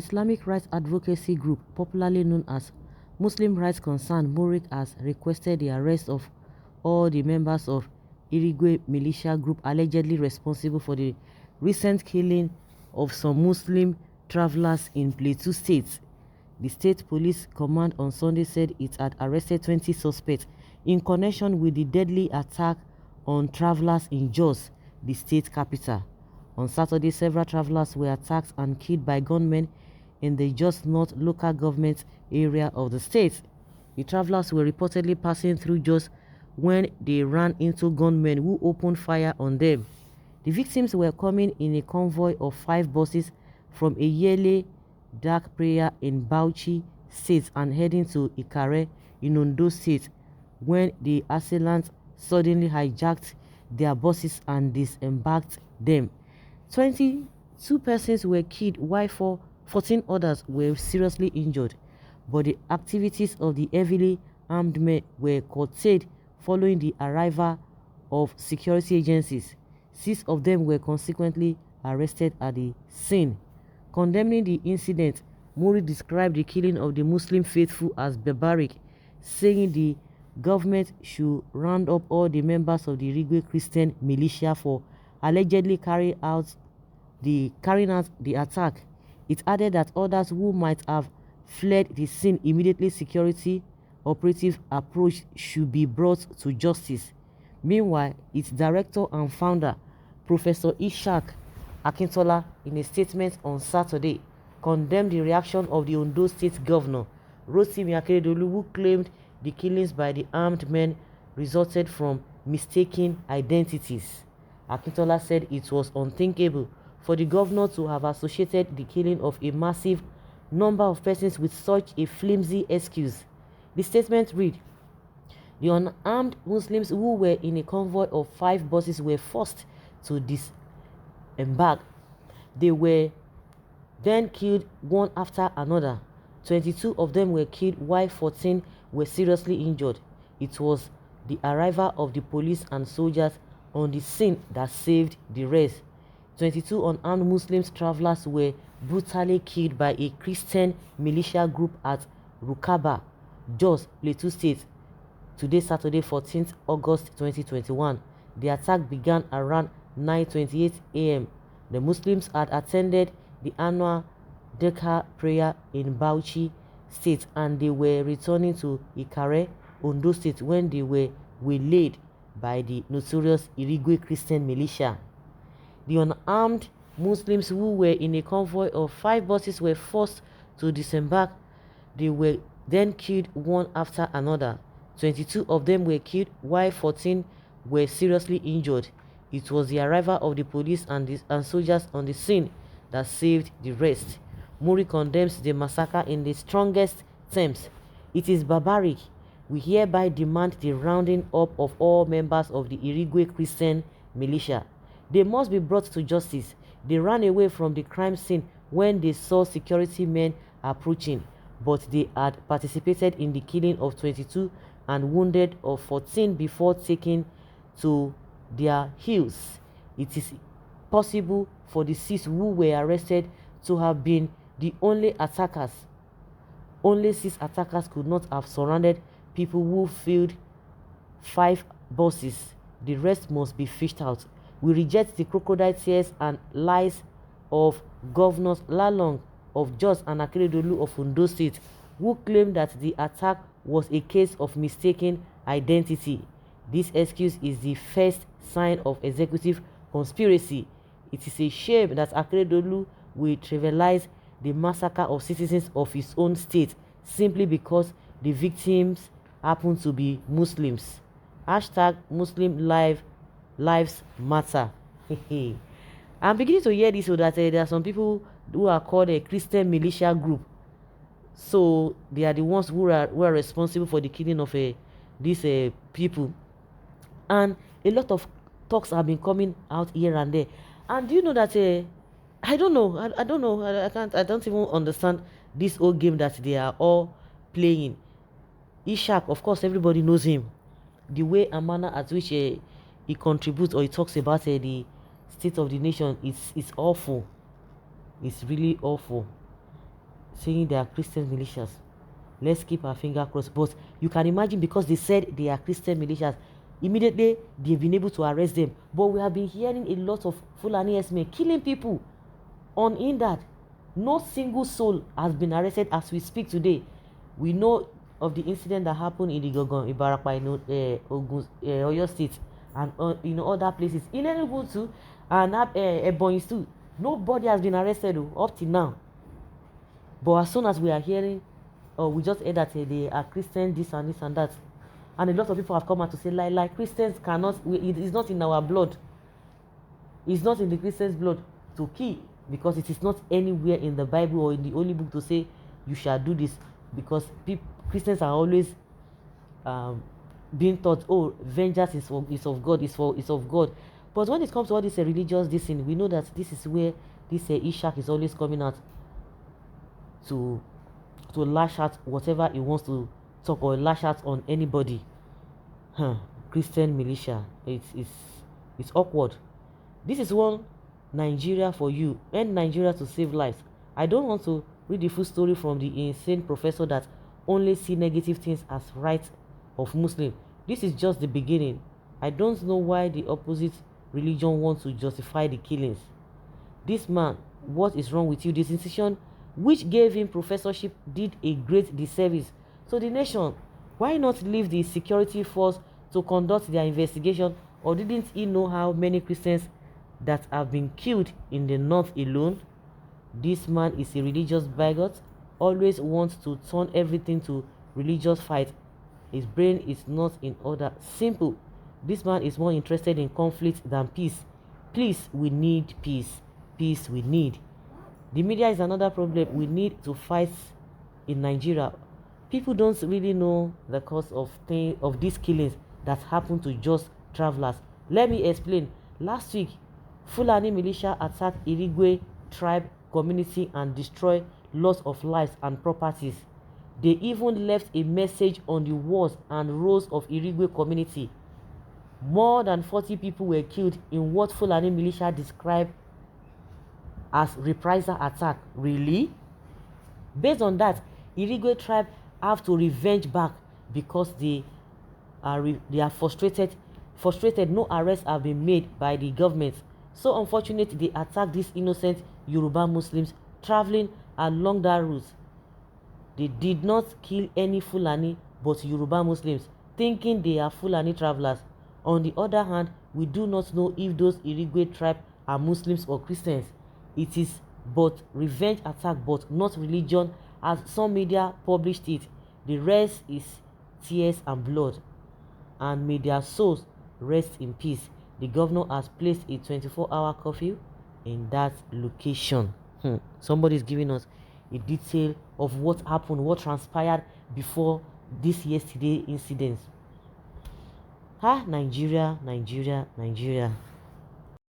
Islamic rights advocacy group, popularly known as Muslim Rights Concern MURIC, has requested the arrest of all the members of Ķ1ŁŁ1NG militia group allegedly responsible for the recent killing of some Muslim travelers in Plateau State. The State Police Command on Sunday said it had arrested 20 suspects in connection with the deadly attack on travelers in Jos, the state capital. On Saturday, several travelers were attacked and killed by gunmen in the Jos North local government area of the state. The travelers were reportedly passing through Jos when they ran into gunmen who opened fire on them. The victims were coming in a convoy of 5 buses from a yearly dark prayer in Bauchi State and heading to Ikare in Ondo State when the assailants suddenly hijacked their buses and disembarked them. 22 persons were killed while 14 others were seriously injured, but the activities of the heavily armed men were curtailed following the arrival of security agencies. 6 of them were consequently arrested at the scene. Condemning the incident, MURIC described the killing of the Muslim faithful as barbaric, saying the government should round up all the members of the Ķ1ŁŁ1NG Christian militia for allegedly carrying out the attack. It added that others who might have fled the scene immediately security operative approach should be brought to justice. Meanwhile, its director and founder, Professor Akeredolu, in a statement on Saturday, condemned the reaction of the Ondo State Governor, Akeredolu, who claimed the killings by the armed men resulted from mistaken identities. Akeredolu said it was unthinkable for the governor to have associated the killing of a massive number of persons with such a flimsy excuse. The statement read, "The unarmed Muslims who were in a convoy of 5 buses were forced to disembark. They were then killed one after another. 22 of them were killed while 14 were seriously injured. It was the arrival of the police and soldiers on the scene that saved the rest. 22 unarmed Muslim travelers were brutally killed by a Christian militia group at Rukaba, Jos, Plateau State, today Saturday 14th August 2021. The attack began around 9:28 a.m. The Muslims had attended the annual Dhaka prayer in Bauchi State and they were returning to Ikare, Ondo State when they were waylaid by the notorious Ķ1ŁŁ1NG Christian militia. The unarmed Muslims who were in a convoy of 5 buses were forced to disembark. They were then killed one after another. 22 of them were killed while 14 were seriously injured. It was the arrival of the police and soldiers on the scene that saved the rest." MURIC condemns the massacre in the strongest terms. "It is barbaric. We hereby demand the rounding up of all members of the Ķ1ŁŁ1NG Christian militia. They must be brought to justice. They ran away from the crime scene when they saw security men approaching, but they had participated in the killing of 22 and wounded of 14 before taking to their heels. It is possible for the 6 who were arrested to have been the only attackers. Only 6 attackers could not have surrounded people who filled 5 buses. The rest must be fished out. We reject the crocodile tears and lies of Governors Lalong of Jos and Akeredolu of Ondo State, who claimed that the attack was a case of mistaken identity. This excuse is the first sign of executive conspiracy. It is a shame that Akeredolu will trivialize the massacre of citizens of his own state simply because the victims happen to be Muslims. Hashtag Muslim Lives Matter." I'm beginning to hear this so that there are some people who are called a Christian militia group. So they are the ones who are responsible for the killing of these people. And a lot of talks have been coming out here and there. And do you know that I don't know. I don't know. I don't even understand this whole game that they are all playing. Ishak, of course, everybody knows him. The way and manner at which he contributes or he talks about the state of the nation is awful. It's really awful. saying they are Christian militias. Let's keep our finger crossed. But you can imagine, because they said they are Christian militias, immediately they've been able to arrest them. But we have been hearing a lot of Fulani herdsmen killing people on in that. No single soul has been arrested as we speak today. We know of the incident that happened in the Gogon, Ibarapa, Oyo State, and in other places. In Enugu too, and Ebonyi too. Nobody has been arrested up till now. But as soon as we are hearing, we just heard that they are Christians, this and this and that. And a lot of people have come out to say, like Christians cannot, it is not in our blood. It's not in the Christians' blood to kill, because it is not anywhere in the Bible or in the Holy Book to say you shall do this, because Christians are always being taught, oh, vengeance is of God, is of God. But when it comes to all this religious thing, we know that this is where this Ishak is always coming out to lash out whatever he wants to talk, or lash out on anybody. Christian militia, it's awkward. This is one Nigeria for you, and Nigeria to save lives. I don't want to read the full story from the insane professor that only see negative things as rights of Muslim. This is just the beginning. I don't know why the opposite religion wants to justify the killings. This man, what is wrong with you? This institution which gave him professorship did a great disservice. So the nation, why not leave the security force to conduct their investigation? Or didn't he know how many Christians that have been killed in the north alone? This man is a religious bigot, always wants to turn everything to religious fight. His brain is not in order. Simple. This man is more interested in conflict than peace. Please, we need peace. Peace we need. The media is another problem. We need to fight in Nigeria. People don't really know the cause of these killings that happen to just travelers. Let me explain. Last week, Fulani militia attacked Irigwe tribe community and destroyed lots of lives and properties. They even left a message on the walls and roads of Irigwe community. More than 40 people were killed in what Fulani militia described as reprisal attack. Really? Based on that, Irigwe tribe have to revenge back because they are frustrated. No arrests have been made by the government. So unfortunate, they attacked these innocent Yoruba Muslims traveling along that route. They did not kill any Fulani but Yoruba Muslims, thinking they are Fulani travelers. On the other hand, we do not know if those Irigwe tribe are Muslims or Christians. It is but revenge attack, but not religion, as some media published it. The rest is tears and blood. And may their souls rest in peace. The governor has placed a 24-hour curfew in that location. Somebody is giving us a detail of what happened, what transpired before this yesterday incident. Nigeria, Nigeria, Nigeria.